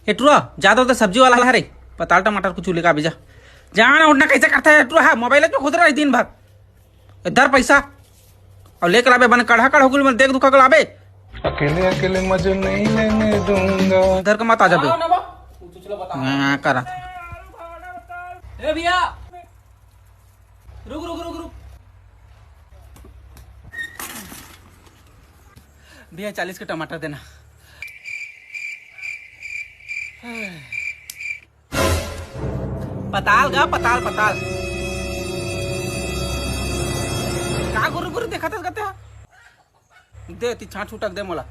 एटुआ ज्यादा तो सब्जी वाला रे पताल टमाटर कुछ लेकर भेजा जाना उठना कैसे करता है एटुआ है मोबाइल पे खुद रहा दिन भर इधर पैसा और लेकर आवे बन कड़ा कड़ हो गल मैं देख दुखा गल आवे अकेले अकेले मजे नहीं लेने दूंगा। इधर का मत आ जाबे हां करा ए भैया रुक रुक रुक रुक भैया 40 के टमाटर देना। पताल गा पताल पताल का गुरु गुरु देखा था दे ती छाट छूटक दे मोला